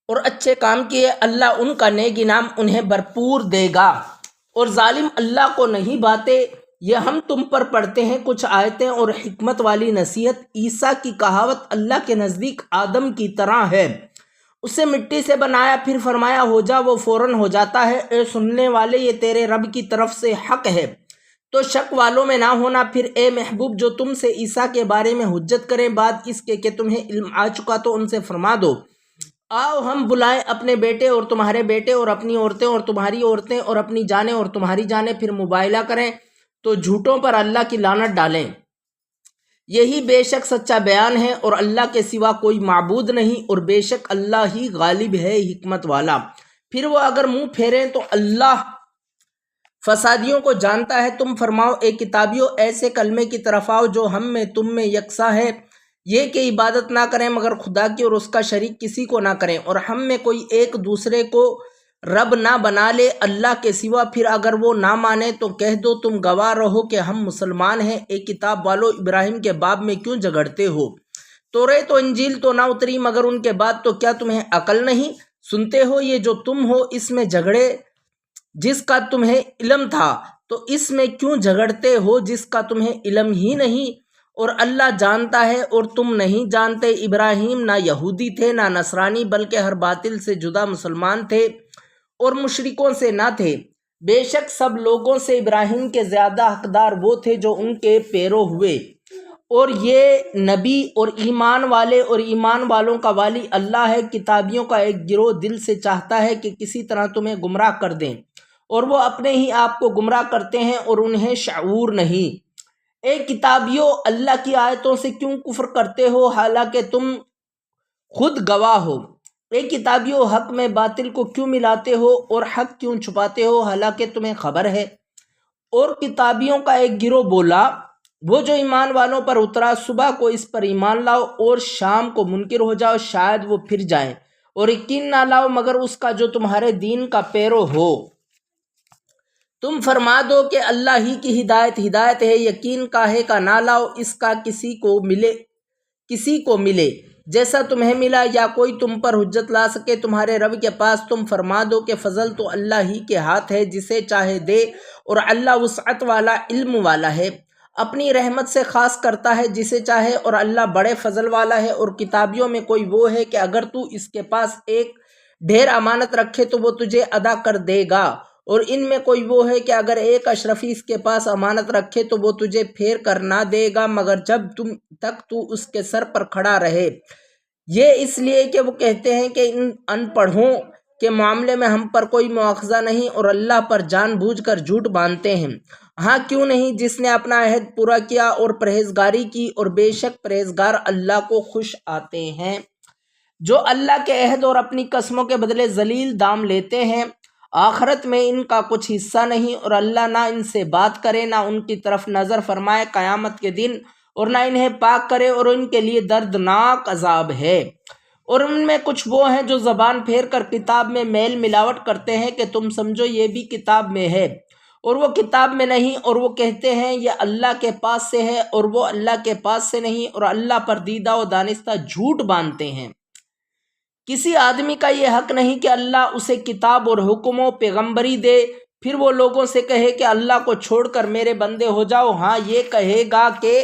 اور اچھے کام کیے اللہ ان کا نیک انعام انہیں بھرپور دے گا۔ اور ظالم اللہ کو نہیں باتیں، یہ ہم تم پر پڑھتے ہیں کچھ آیتیں اور حکمت والی نصیحت۔ عیسیٰ کی کہاوت اللہ کے نزدیک آدم کی طرح ہے، اسے مٹی سے بنایا پھر فرمایا ہو جا، وہ فوراً ہو جاتا ہے۔ اے سننے والے، یہ تیرے رب کی طرف سے حق ہے، تو شک والوں میں نہ ہونا۔ پھر اے محبوب، جو تم سے عیسیٰ کے بارے میں حجت کریں بعد اس کے کہ تمہیں علم آ چکا، تو ان سے فرما دو آؤ ہم بلائیں اپنے بیٹے اور تمہارے بیٹے اور اپنی عورتیں اور تمہاری عورتیں اور اپنی جانیں اور تمہاری جانیں، پھر مباہلہ کریں تو جھوٹوں پر اللہ کی لعنت ڈالیں۔ یہی بے شک سچا بیان ہے، اور اللہ کے سوا کوئی معبود نہیں، اور بے شک اللہ ہی غالب ہے، حکمت والا۔ پھر وہ اگر منہ پھیریں تو اللہ فسادیوں کو جانتا ہے۔ تم فرماؤ اے کتابیوں، ایسے کلمے کی طرف آؤ جو ہم میں تم میں یکساں ہے، یہ کہ عبادت نہ کریں مگر خدا کی اور اس کا شریک کسی کو نہ کریں، اور ہم میں کوئی ایک دوسرے کو رب نہ بنا لے اللہ کے سوا۔ پھر اگر وہ نہ مانے تو کہہ دو تم گواہ رہو کہ ہم مسلمان ہیں۔ اے کتاب والو، ابراہیم کے باب میں کیوں جھگڑتے ہو؟ توریت و انجیل تو نہ اتری مگر ان کے بعد، تو کیا تمہیں عقل نہیں؟ سنتے ہو یہ جو تم ہو اس میں جھگڑے جس کا تمہیں علم تھا، تو اس میں کیوں جھگڑتے ہو جس کا تمہیں علم ہی نہیں؟ اور اللہ جانتا ہے اور تم نہیں جانتے۔ ابراہیم نہ یہودی تھے نہ نصرانی، بلکہ ہر باطل سے جدا مسلمان تھے اور مشرکوں سے نہ تھے۔ بے شک سب لوگوں سے ابراہیم کے زیادہ حقدار وہ تھے جو ان کے پیرو ہوئے، اور یہ نبی اور ایمان والے اور ایمان والوں کا والی اللہ ہے۔ کتابیوں کا ایک گروہ دل سے چاہتا ہے کہ کسی طرح تمہیں گمراہ کر دیں، اور وہ اپنے ہی آپ کو گمراہ کرتے ہیں اور انہیں شعور نہیں۔ اے کتابیوں، اللہ کی آیتوں سے کیوں کفر کرتے ہو حالانکہ تم خود گواہ ہو؟ اے کتابیوں، حق میں باطل کو کیوں ملاتے ہو اور حق کیوں چھپاتے ہو حالانکہ تمہیں خبر ہے؟ اور کتابیوں کا ایک گروہ بولا، وہ جو ایمان والوں پر اترا، صبح کو اس پر ایمان لاؤ اور شام کو منکر ہو جاؤ، شاید وہ پھر جائیں، اور یقین نہ لاؤ مگر اس کا جو تمہارے دین کا پیرو ہو۔ تم فرما دو کہ اللہ ہی کی ہدایت ہے، یقین کاہے کا نہ لاؤ، اس کا کسی کو ملے جیسا تمہیں ملا، یا کوئی تم پر حجت لا سکے تمہارے رب کے پاس۔ تم فرما دو کہ فضل تو اللہ ہی کے ہاتھ ہے، جسے چاہے دے، اور اللہ وسعت والا علم والا ہے، اپنی رحمت سے خاص کرتا ہے جسے چاہے، اور اللہ بڑے فضل والا ہے۔ اور کتابیوں میں کوئی وہ ہے کہ اگر تو اس کے پاس ایک ڈھیر امانت رکھے تو وہ تجھے ادا کر دے گا، اور ان میں کوئی وہ ہے کہ اگر ایک اشرفی اس کے پاس امانت رکھے تو وہ تجھے پھیر کر نہ دے گا مگر جب تک تو اس کے سر پر کھڑا رہے۔ یہ اس لیے کہ وہ کہتے ہیں کہ ان پڑھوں کے معاملے میں ہم پر کوئی مواخذہ نہیں، اور اللہ پر جان بوجھ کر جھوٹ باندھتے ہیں۔ ہاں کیوں نہیں، جس نے اپنا عہد پورا کیا اور پرہیزگاری کی، اور بے شک پرہیزگار اللہ کو خوش آتے ہیں۔ جو اللہ کے عہد اور اپنی قسموں کے بدلے ذلیل دام لیتے ہیں، آخرت میں ان کا کچھ حصہ نہیں، اور اللہ نہ ان سے بات کرے نہ ان کی طرف نظر فرمائے قیامت کے دن، اور نہ انہیں پاک کرے، اور ان کے لیے دردناک عذاب ہے۔ اور ان میں کچھ وہ ہیں جو زبان پھیر کر کتاب میں میل ملاوٹ کرتے ہیں کہ تم سمجھو یہ بھی کتاب میں ہے اور وہ کتاب میں نہیں، اور وہ کہتے ہیں یہ اللہ کے پاس سے ہے اور وہ اللہ کے پاس سے نہیں، اور اللہ پر دیدہ و دانستہ جھوٹ باندھتے ہیں۔ کسی آدمی کا یہ حق نہیں کہ اللہ اسے کتاب اور حکم و پیغمبری دے، پھر وہ لوگوں سے کہے کہ اللہ کو چھوڑ کر میرے بندے ہو جاؤ۔ ہاں یہ کہے گا کہ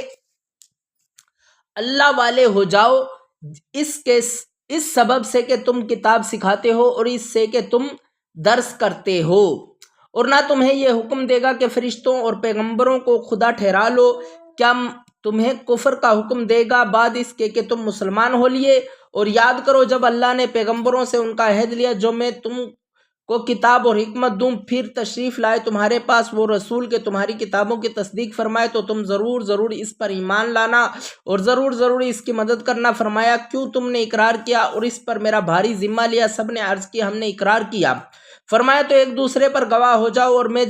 اللہ والے ہو جاؤ، اس سبب سے کہ تم کتاب سکھاتے ہو اور اس سے کہ تم درس کرتے ہو، اور نہ تمہیں یہ حکم دے گا کہ فرشتوں اور پیغمبروں کو خدا ٹھہرا لو۔ کیا تمہیں کفر کا حکم دے گا بعد اس کے کہ تم مسلمان ہو لیے؟ اور یاد کرو جب اللہ نے پیغمبروں سے ان کا عہد لیا جو میں تم کو کتاب اور حکمت دوں، پھر تشریف لائے تمہارے پاس وہ رسول کہ تمہاری کتابوں کی تصدیق فرمائے، تو تم ضرور اس پر ایمان لانا اور ضرور اس کی مدد کرنا۔ فرمایا کیوں تم نے اقرار کیا اور اس پر میرا بھاری ذمہ لیا؟ سب نے عرض کی ہم نے اقرار کیا۔ فرمایا تو ایک دوسرے پر گواہ ہو جاؤ، اور میں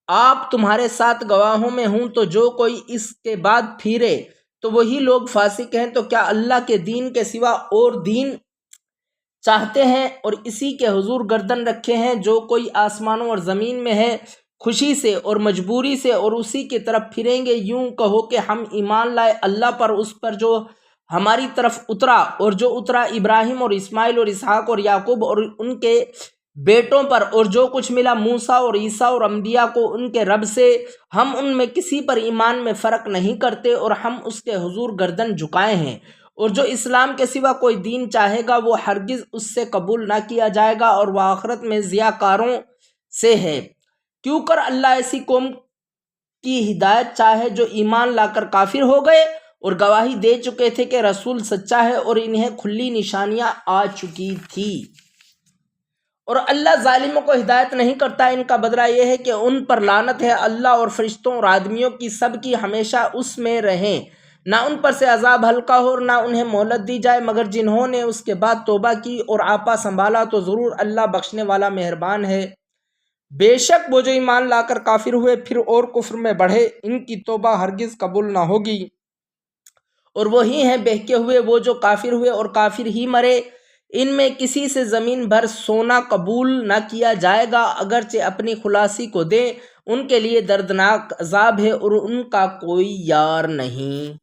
آپ تمہارے ساتھ گواہوں میں ہوں۔ تو جو کوئی اس کے بعد پھیرے تو وہی لوگ فاسق ہیں۔ تو کیا اللہ کے دین کے سوا اور دین چاہتے ہیں اور اسی کے حضور گردن رکھے ہیں؟ جو کوئی آسمانوں اور زمین میں ہے خوشی سے اور مجبوری سے اور اسی کی طرف پھریں گے۔ یوں کہو کہ ہم ایمان لائے اللہ پر، اس پر جو ہماری طرف اترا، اور جو اترا ابراہیم اور اسماعیل اور اسحاق اور یعقوب اور ان کے بیٹوں پر، اور جو کچھ ملا موسیٰ اور عیسیٰ اور انبیاء کو ان کے رب سے، ہم ان میں کسی پر ایمان میں فرق نہیں کرتے، اور ہم اس کے حضور گردن جھکائے ہیں، اور جو اسلام کے سوا کوئی دین چاہے گا وہ ہرگز اس سے قبول نہ کیا جائے گا، اور وہ آخرت میں ضیاءکاروں سے ہے۔ کیوں کر اللہ ایسی قوم کی ہدایت چاہے جو ایمان لا کر کافر ہو گئے اور گواہی دے چکے تھے کہ رسول سچا ہے، اور انہیں کھلی نشانیاں آ چکی تھی۔ اور اللہ ظالموں کو ہدایت نہیں کرتا، ان کا بدلہ یہ ہے کہ ان پر لعنت ہے، اللہ اور فرشتوں اور آدمیوں کی سب کی ہمیشہ اس میں رہیں، نہ ان پر سے عذاب ہلکا ہو اور نہ انہیں مہلت دی جائے، مگر جنہوں نے اس کے بعد توبہ کی اور آپا سنبھالا تو ضرور اللہ بخشنے والا مہربان ہے۔ بے شک وہ جو ایمان لا کر کافر ہوئے پھر اور کفر میں بڑھے، ان کی توبہ ہرگز قبول نہ ہوگی، اور وہی ہیں بہکے ہوئے وہ جو کافر ہوئے اور کافر ہی مرے، ان میں کسی سے زمین بھر سونا قبول نہ کیا جائے گا، اگرچہ اپنی خلاصی کو دیں، ان کے لیے دردناک عذاب ہے اور ان کا کوئی یار نہیں۔